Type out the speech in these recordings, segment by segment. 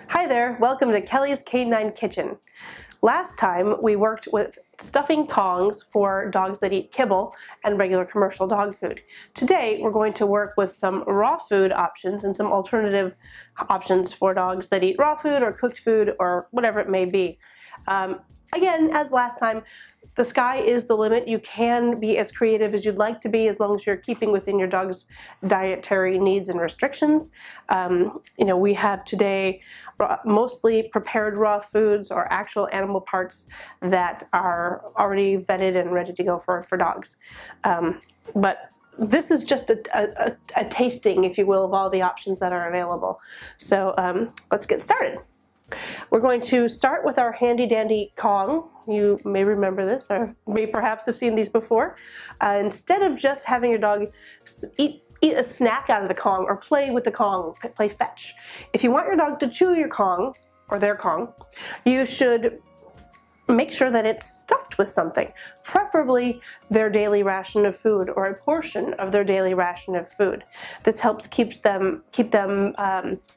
Hi there, welcome to Kelly's Canine Kitchen. Last time we worked with stuffing Kongs for dogs that eat kibble and regular commercial dog food. Today we're going to work with some raw food options and some alternative options for dogs that eat raw food or cooked food or whatever it may be. Again, as last time, the sky is the limit. You can be as creative as you'd like to be as long as you're keeping within your dog's dietary needs and restrictions. We have today mostly prepared raw foods or actual animal parts that are already vetted and ready to go for dogs. But this is just a tasting, if you will, of all the options that are available. So let's get started. We're going to start with our handy dandy Kong. You may remember this or may perhaps have seen these before. Instead of just having your dog eat a snack out of the Kong or play with the Kong, play fetch. If you want your dog to chew your Kong or their Kong, you should make sure that it's stuffed with something, preferably their daily ration of food or a portion of their daily ration of food. This helps keep them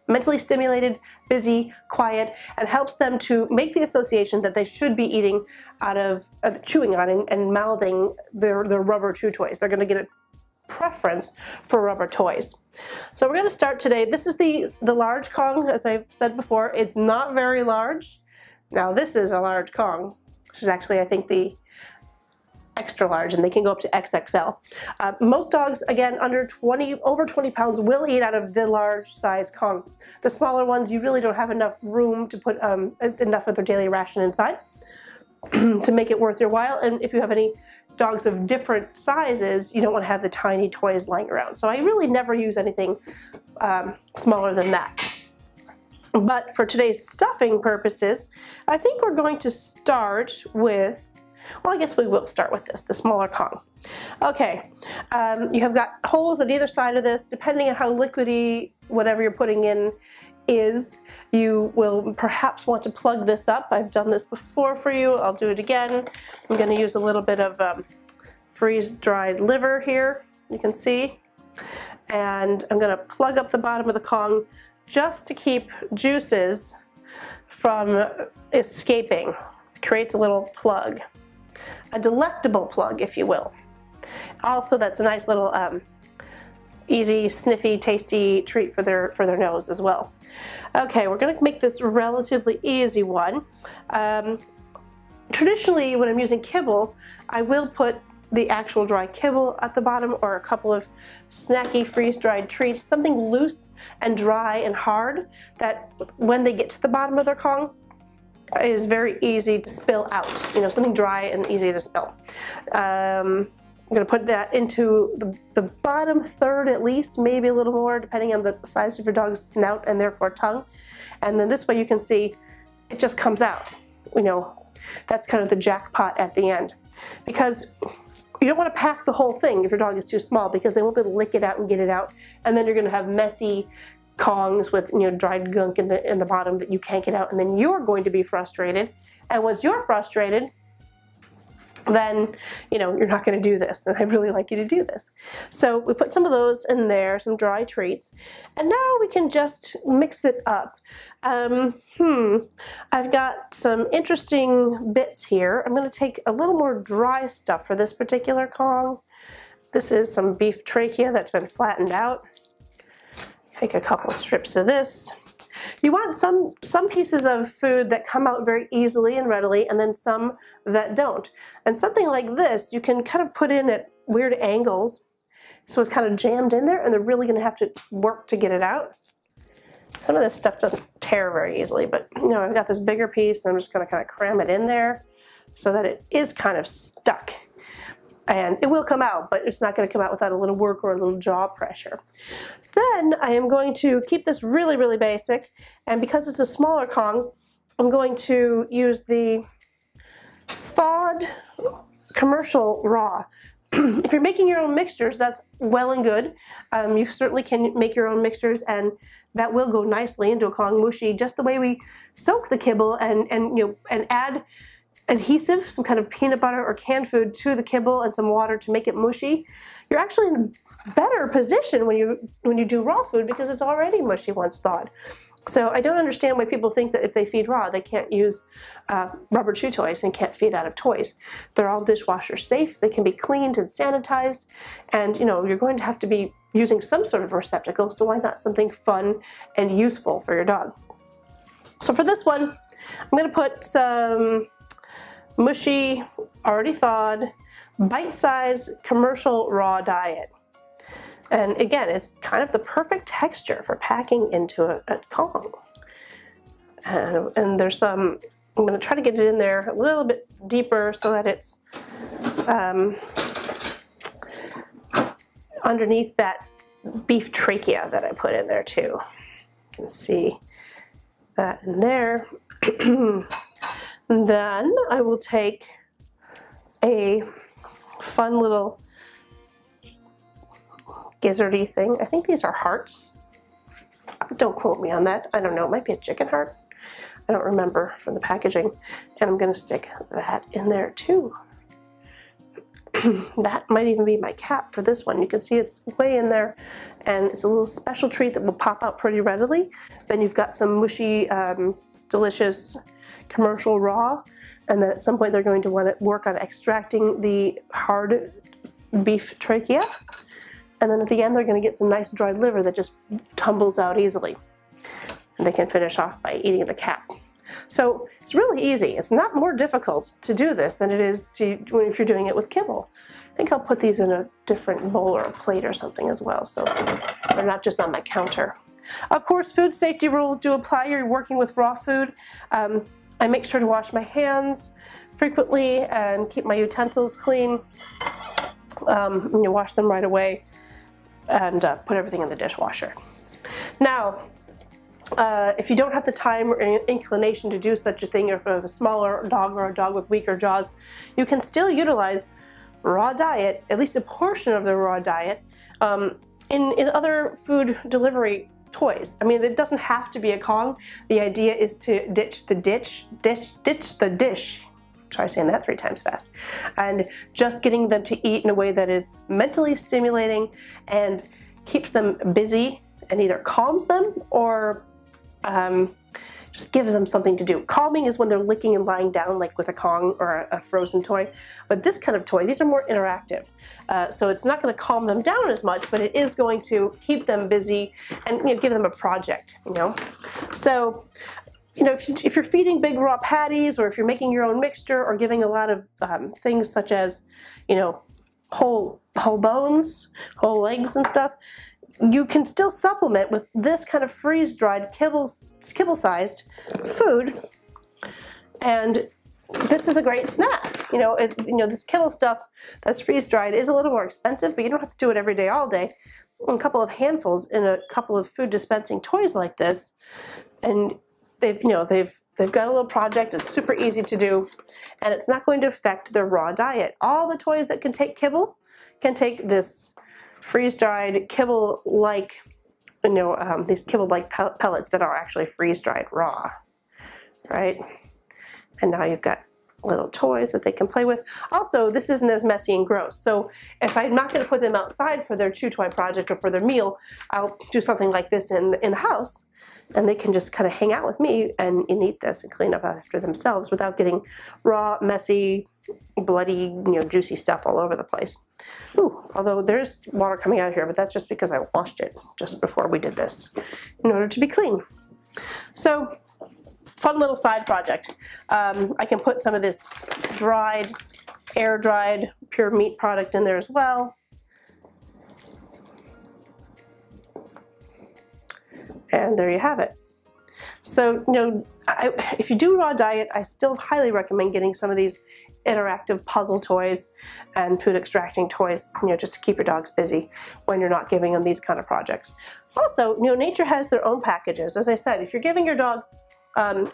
mentally stimulated, busy, quiet, and helps them to make the association that they should be eating out of chewing on and mouthing their rubber chew toys. They're going to get a preference for rubber toys. So we're going to start today. This is the large Kong, as I've said before. It's not very large. Now this is a large Kong, which is actually, I think, the extra large, and they can go up to XXL. Most dogs, again, over 20 pounds, will eat out of the large size Kong. The smaller ones, you really don't have enough room to put enough of their daily ration inside to make it worth your while. And if you have any dogs of different sizes, you don't want to have the tiny toys lying around. So I really never use anything smaller than that. But for today's stuffing purposes, I think we're going to start with, well, I guess we will start with this, the smaller Kong. Okay, you have got holes at either side of this. Depending on how liquidy whatever you're putting in is, you will perhaps want to plug this up. I've done this before for you. I'll do it again. I'm going to use a little bit of freeze-dried liver here, you can see. And I'm going to plug up the bottom of the Kong just to keep juices from escaping. It creates a little plug, a delectable plug, if you will. Also, that's a nice little easy, sniffy, tasty treat for their nose as well. Okay, we're going to make this relatively easy one. Traditionally, when I'm using kibble, I will put the actual dry kibble at the bottom or a couple of snacky freeze-dried treats, something loose and dry and hard that when they get to the bottom of their Kong is very easy to spill out. Something dry and easy to spill. I'm going to put that into the bottom third at least, maybe a little more depending on the size of your dog's snout and therefore tongue. And then this way you can see it just comes out. That's kind of the jackpot at the end. Because you don't want to pack the whole thing if your dog is too small, because they won't be able to lick it out and get it out, and then you're going to have messy Kongs with dried gunk in the bottom that you can't get out, and then you're going to be frustrated. And once you're frustrated, then you're not going to do this, and I'd really like you to do this. So we put some of those in there, some dry treats, and now we can just mix it up. I've got some interesting bits here. I'm going to take a little more dry stuff for this particular Kong. This is some beef trachea that's been flattened out. Take a couple strips of this. You want some pieces of food that come out very easily and readily, and then some that don't. And something like this, you can kind of put in at weird angles, so it's kind of jammed in there, and they're really going to have to work to get it out. Some of this stuff doesn't tear very easily, but I've got this bigger piece, and I'm just going to kind of cram it in there so that it is kind of stuck. And it will come out, but it's not going to come out without a little work or a little jaw pressure. Then I am going to keep this really, really basic, and because it's a smaller Kong, I'm going to use the thawed commercial raw. If you're making your own mixtures, that's well and good. You certainly can make your own mixtures, and that will go nicely into a Kong mushi, just the way we soak the kibble and add adhesive, some kind of peanut butter or canned food to the kibble and some water to make it mushy. You're actually better position when you do raw food because it's already mushy once thawed. So I don't understand why people think that if they feed raw, they can't use rubber chew toys and can't feed out of toys. They're all dishwasher safe. They can be cleaned and sanitized, and you're going to have to be using some sort of receptacle, so why not something fun and useful for your dog? So for this one, I'm going to put some mushy, already thawed, bite-sized commercial raw diet. And again, it's kind of the perfect texture for packing into a Kong. And there's some, I'm going to try to get it in there a little bit deeper so that it's underneath that beef trachea that I put in there too. You can see that in there. And then I will take a fun little gizzardy thing. I think these are hearts. Don't quote me on that. I don't know. It might be a chicken heart. I don't remember from the packaging. And I'm going to stick that in there too. That might even be my cap for this one. You can see it's way in there, and it's a little special treat that will pop out pretty readily. Then you've got some mushy, delicious commercial raw, and then at some point they're going to want to work on extracting the hard beef trachea. And then at the end, they're going to get some nice dried liver that just tumbles out easily. And they can finish off by eating the cap. So it's really easy. It's not more difficult to do this than it is if you're doing it with kibble. I think I'll put these in a different bowl or a plate or something as well, so they're not just on my counter. Of course, food safety rules do apply. You're working with raw food. I make sure to wash my hands frequently and keep my utensils clean. You wash them right away and put everything in the dishwasher. Now, if you don't have the time or inclination to do such a thing, or if you have a smaller dog or a dog with weaker jaws, you can still utilize raw diet, at least a portion of the raw diet, in other food delivery toys. I mean, it doesn't have to be a Kong. The idea is to ditch the dish. Try saying that 3 times fast. And just getting them to eat in a way that is mentally stimulating and keeps them busy and either calms them or just gives them something to do. Calming is when they're licking and lying down, like with a Kong or a frozen toy. But this kind of toy, these are more interactive. So it's not going to calm them down as much, but it is going to keep them busy and give them a project, So, if you're feeding big raw patties, or if you're making your own mixture, or giving a lot of things such as, whole bones, whole legs and stuff, you can still supplement with this kind of freeze-dried, kibble-sized food, and this is a great snack. This kibble stuff that's freeze-dried is a little more expensive, but you don't have to do it every day, all day. A couple of handfuls in a couple of food dispensing toys like this, and they've got a little project. It's super easy to do, and it's not going to affect their raw diet. All the toys that can take kibble can take this freeze-dried kibble-like, these kibble-like pellets that are actually freeze-dried raw, right? And now you've got little toys that they can play with. Also, this isn't as messy and gross. So if I'm not going to put them outside for their chew toy project or for their meal, I'll do something like this in the house, and they can just kind of hang out with me and eat this and clean up after themselves without getting raw, messy, bloody, juicy stuff all over the place. Ooh, although there's water coming out here, but that's just because I washed it just before we did this in order to be clean. So, fun little side project. I can put some of this dried, air-dried, pure meat product in there as well. And there you have it. So, if you do raw diet, I still highly recommend getting some of these interactive puzzle toys and food extracting toys, just to keep your dogs busy when you're not giving them these kind of projects. Also, nature has their own packages. As I said, if you're giving your dog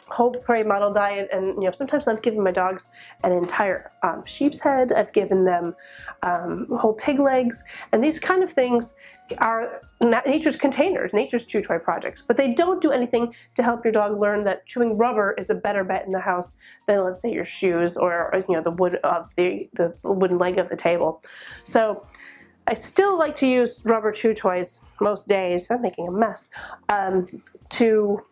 whole prairie model diet, and sometimes I've given my dogs an entire sheep's head, I've given them whole pig legs, and these kind of things are nature's containers, nature's chew toy projects, but they don't do anything to help your dog learn that chewing rubber is a better bet in the house than, let's say, your shoes or the wood of the wooden leg of the table. So I still like to use rubber chew toys most days. I'm making a mess. To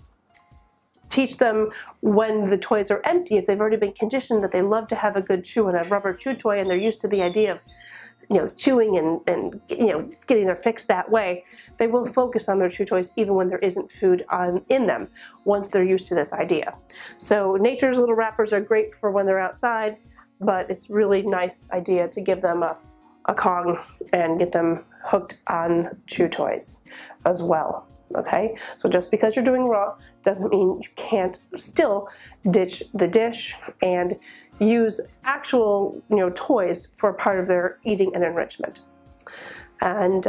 teach them when the toys are empty, if they've already been conditioned that they love to have a good chew on a rubber chew toy and they're used to the idea of chewing and getting their fix that way, they will focus on their chew toys even when there isn't food in them once they're used to this idea. So Nature's Little Wrappers are great for when they're outside, but it's really nice idea to give them a Kong and get them hooked on chew toys as well. Okay, so just because you're doing raw doesn't mean you can't still ditch the dish and use actual toys for part of their eating and enrichment. And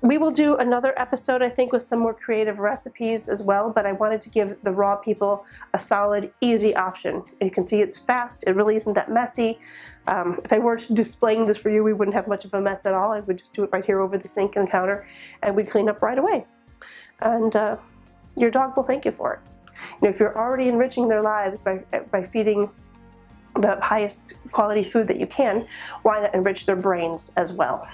we will do another episode, I think, with some more creative recipes as well, but I wanted to give the raw people a solid, easy option. You can see it's fast, it really isn't that messy. If I were displaying this for you, we wouldn't have much of a mess at all. I would just do it right here over the sink and counter, and we'd clean up right away. And your dog will thank you for it. If you're already enriching their lives by feeding the highest quality food that you can, why not enrich their brains as well?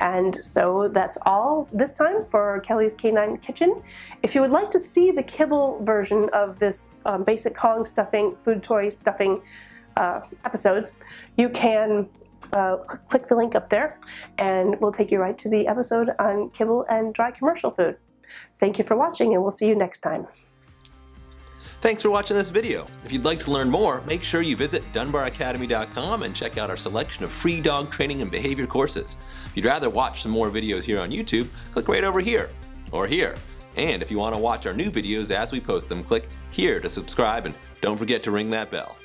And so that's all this time for Kelly's Canine Kitchen. If you would like to see the kibble version of this basic Kong stuffing, food toy stuffing episodes, you can click the link up there and we'll take you right to the episode on kibble and dry commercial food. Thank you for watching, and we'll see you next time. Thanks for watching this video. If you'd like to learn more, make sure you visit dunbaracademy.com and check out our selection of free dog training and behavior courses. If you'd rather watch some more videos here on YouTube, click right over here or here. And if you want to watch our new videos as we post them, click here to subscribe, and don't forget to ring that bell.